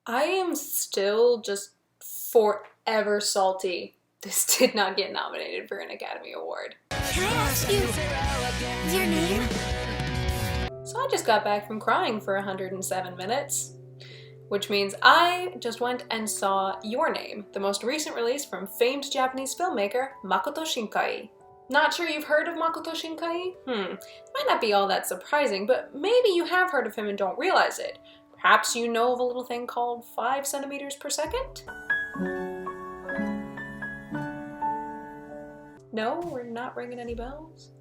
I am still just forever salty this did not get nominated for an Academy Award. Can I ask you your name? So I just got back from crying for 107 minutes. Which means I just went and saw Your Name, the most recent release from famed Japanese filmmaker Makoto Shinkai. Not sure you've heard of Makoto Shinkai? Might not be all that surprising, but maybe you have heard of him and don't realize it. Perhaps you know of a little thing called 5 centimeters per second? No, we're not ringing any bells?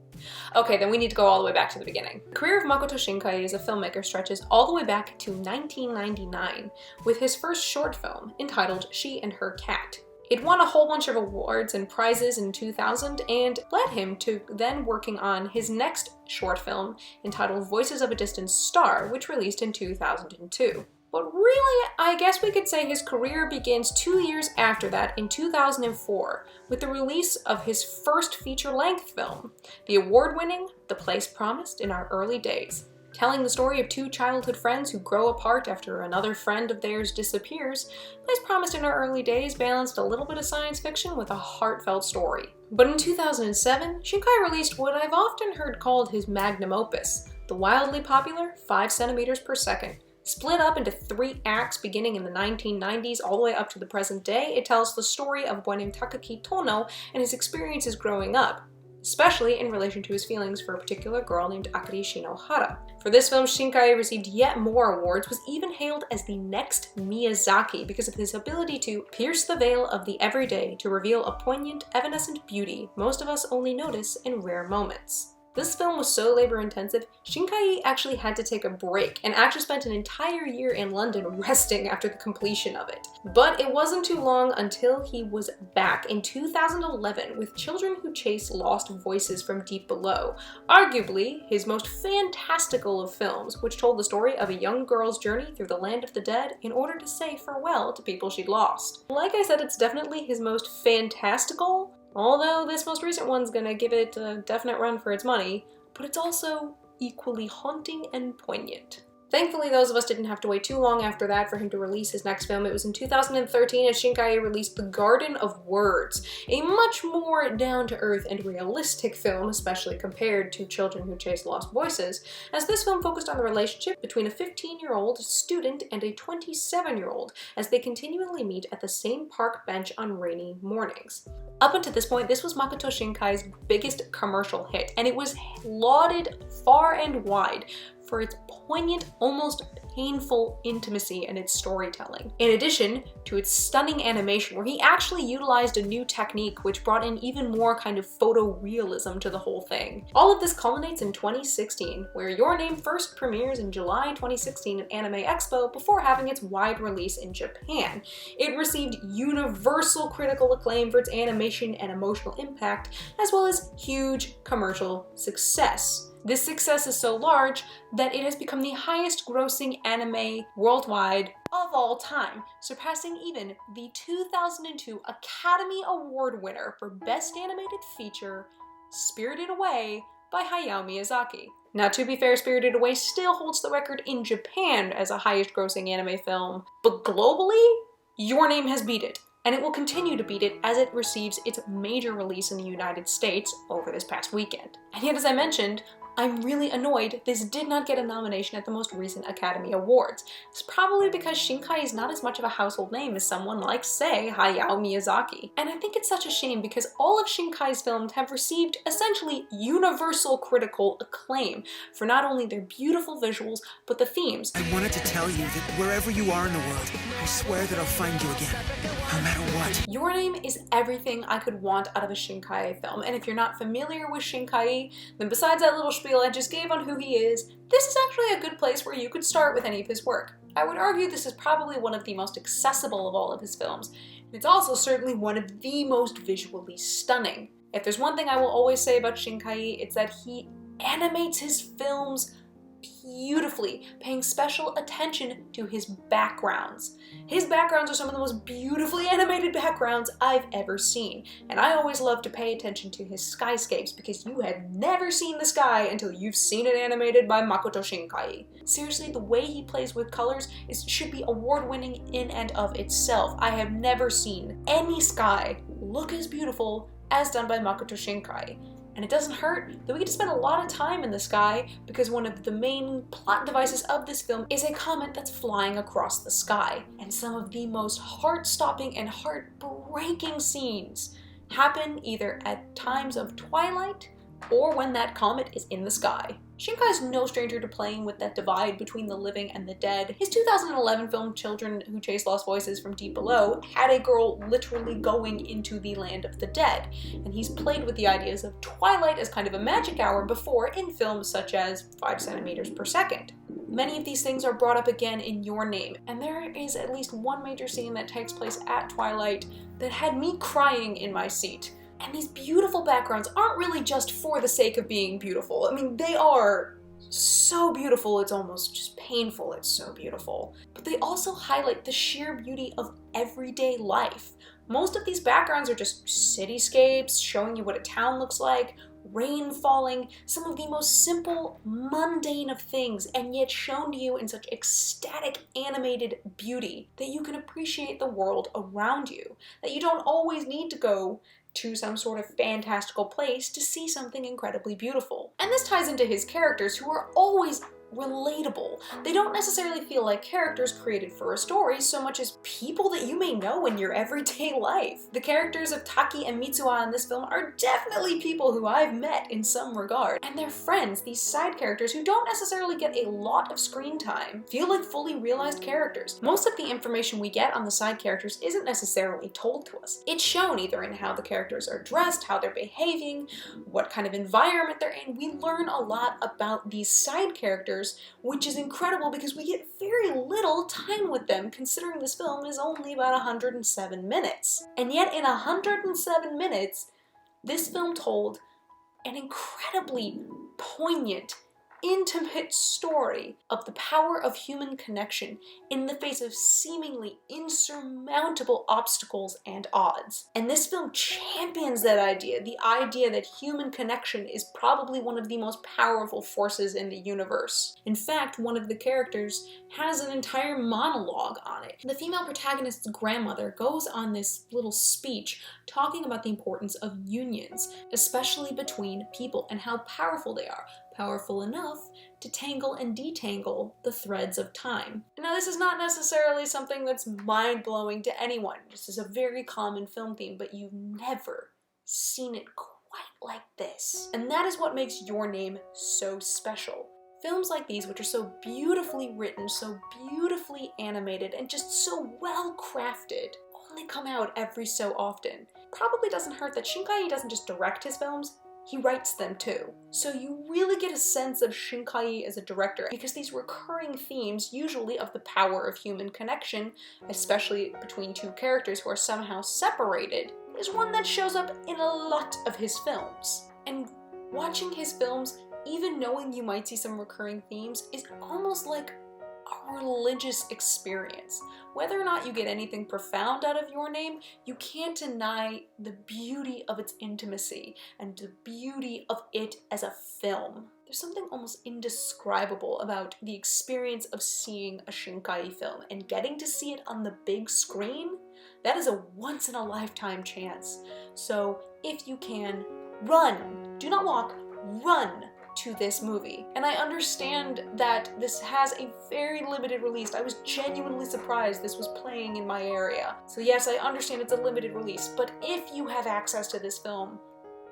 Okay, then we need to go all the way back to the beginning. The career of Makoto Shinkai as a filmmaker stretches all the way back to 1999 with his first short film entitled She and Her Cat. It won a whole bunch of awards and prizes in 2000 and led him to then working on his next short film entitled Voices of a Distant Star, which released in 2002. But really, I guess we could say his career begins 2 years after that in 2004 with the release of his first feature-length film, the award-winning The Place Promised in Our Early Days, telling the story of 2 childhood friends who grow apart after another friend of theirs disappears. Place Promised in Our Early Days balanced a little bit of science fiction with a heartfelt story. But in 2007, Shinkai released what I've often heard called his magnum opus, the wildly popular 5 centimeters per second. Split up into 3 acts beginning in the 1990s all the way up to the present day, it tells the story of a boy named Takaki Tono and his experiences growing up, especially in relation to his feelings for a particular girl named Akari Shinohara. For this film, Shinkai received yet more awards, was even hailed as the next Miyazaki because of his ability to pierce the veil of the everyday to reveal a poignant, evanescent beauty most of us only notice in rare moments. This film was so labor-intensive, Shinkai actually had to take a break and actually spent an entire year in London resting after the completion of it. But it wasn't too long until he was back in 2011 with Children Who Chase Lost Voices from Deep Below, arguably his most fantastical of films, which told the story of a young girl's journey through the land of the dead in order to say farewell to people she'd lost. Like I said, it's definitely his most fantastical, although this most recent one's gonna give it a definite run for its money, but it's also equally haunting and poignant. Thankfully, those of us didn't have to wait too long after that for him to release his next film. It was in 2013 as Shinkai released The Garden of Words, a much more down-to-earth and realistic film, especially compared to Children Who Chase Lost Voices, as this film focused on the relationship between a 15-year-old student and a 27-year-old as they continually meet at the same park bench on rainy mornings. Up until this point, this was Makoto Shinkai's biggest commercial hit, and it was lauded far and wide for its poignant, almost painful intimacy and its storytelling. In addition to its stunning animation, where he actually utilized a new technique which brought in even more kind of photorealism to the whole thing. All of this culminates in 2016, where Your Name first premieres in July 2016 at Anime Expo before having its wide release in Japan. It received universal critical acclaim for its animation and emotional impact, as well as huge commercial success. This success is so large that it has become the highest grossing anime worldwide of all time, surpassing even the 2002 Academy Award winner for Best Animated Feature, Spirited Away by Hayao Miyazaki. Now, to be fair, Spirited Away still holds the record in Japan as a highest grossing anime film, but globally, Your Name has beat it. And it will continue to beat it as it receives its major release in the United States over this past weekend. And yet, as I mentioned, I'm really annoyed this did not get a nomination at the most recent Academy Awards. It's probably because Shinkai is not as much of a household name as someone like, say, Hayao Miyazaki. And I think it's such a shame because all of Shinkai's films have received essentially universal critical acclaim for not only their beautiful visuals, but the themes. I wanted to tell you that wherever you are in the world, I swear that I'll find you again, no matter what. Your Name is everything I could want out of a Shinkai film, and if you're not familiar with Shinkai, then besides that little spiel I just gave on who he is, this is actually a good place where you could start with any of his work. I would argue this is probably one of the most accessible of all of his films. It's also certainly one of the most visually stunning. If there's one thing I will always say about Shinkai, it's that he animates his films beautifully, paying special attention to his backgrounds. His backgrounds are some of the most beautifully animated backgrounds I've ever seen, and I always love to pay attention to his skyscapes because you have never seen the sky until you've seen it animated by Makoto Shinkai. Seriously, the way he plays with colors should be award-winning in and of itself. I have never seen any sky look as beautiful as done by Makoto Shinkai. And it doesn't hurt that we get to spend a lot of time in the sky because one of the main plot devices of this film is a comet that's flying across the sky. And some of the most heart-stopping and heart-breaking scenes happen either at times of twilight or when that comet is in the sky. Shinkai's no stranger to playing with that divide between the living and the dead. His 2011 film Children Who Chase Lost Voices from Deep Below had a girl literally going into the land of the dead, and he's played with the ideas of twilight as kind of a magic hour before in films such as 5 centimeters per second. Many of these things are brought up again in Your Name, and there is at least one major scene that takes place at twilight that had me crying in my seat. And these beautiful backgrounds aren't really just for the sake of being beautiful. I mean, they are so beautiful, it's almost just painful, it's so beautiful. But they also highlight the sheer beauty of everyday life. Most of these backgrounds are just cityscapes, showing you what a town looks like, rain falling, some of the most simple, mundane of things, and yet shown to you in such ecstatic, animated beauty that you can appreciate the world around you, that you don't always need to go to some sort of fantastical place to see something incredibly beautiful. And this ties into his characters, who are always relatable. They don't necessarily feel like characters created for a story so much as people that you may know in your everyday life. The characters of Taki and Mitsuha in this film are definitely people who I've met in some regard, and their friends, these side characters who don't necessarily get a lot of screen time, feel like fully realized characters. Most of the information we get on the side characters isn't necessarily told to us. It's shown either in how the characters are dressed, how they're behaving, what kind of environment they're in. We learn a lot about these side characters, which is incredible because we get very little time with them considering this film is only about 107 minutes. And yet in 107 minutes, this film told an incredibly poignant, intimate story of the power of human connection in the face of seemingly insurmountable obstacles and odds. And this film champions that idea, the idea that human connection is probably one of the most powerful forces in the universe. In fact, one of the characters has an entire monologue on it. The female protagonist's grandmother goes on this little speech talking about the importance of unions, especially between people, and how powerful they are. Powerful enough to tangle and detangle the threads of time. Now, this is not necessarily something that's mind-blowing to anyone. This is a very common film theme, but you've never seen it quite like this. And that is what makes Your Name so special. Films like these, which are so beautifully written, so beautifully animated, and just so well crafted, only come out every so often. Probably doesn't hurt that Shinkai doesn't just direct his films, he writes them too. So you really get a sense of Shinkai as a director because these recurring themes, usually of the power of human connection, especially between two characters who are somehow separated, is one that shows up in a lot of his films. And watching his films, even knowing you might see some recurring themes, is almost like a religious experience. Whether or not you get anything profound out of Your Name, you can't deny the beauty of its intimacy and the beauty of it as a film. There's something almost indescribable about the experience of seeing a Shinkai film and getting to see it on the big screen. That is a once-in-a-lifetime chance. So if you can, run. Do not walk, run to this movie. And I understand that this has a very limited release. I was genuinely surprised this was playing in my area. So yes, I understand it's a limited release, but if you have access to this film,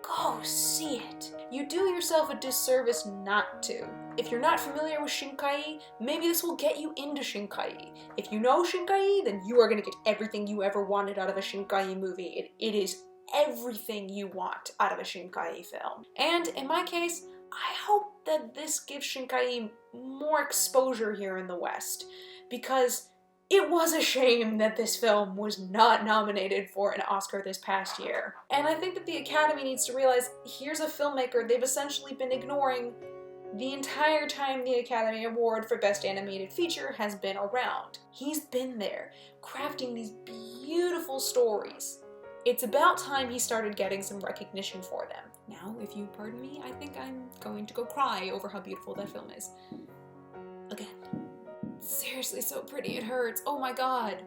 go see it. You do yourself a disservice not to. If you're not familiar with Shinkai, maybe this will get you into Shinkai. If you know Shinkai, then you are going to get everything you ever wanted out of a Shinkai movie. It is everything you want out of a Shinkai film. And in my case, I hope that this gives Shinkai more exposure here in the West, because it was a shame that this film was not nominated for an Oscar this past year. And I think that the Academy needs to realize, here's a filmmaker they've essentially been ignoring the entire time the Academy Award for Best Animated Feature has been around. He's been there, crafting these beautiful stories. It's about time he started getting some recognition for them. Now, if you pardon me, I think I'm going to go cry over how beautiful that film is. Again. Seriously, so pretty, it hurts. Oh my god.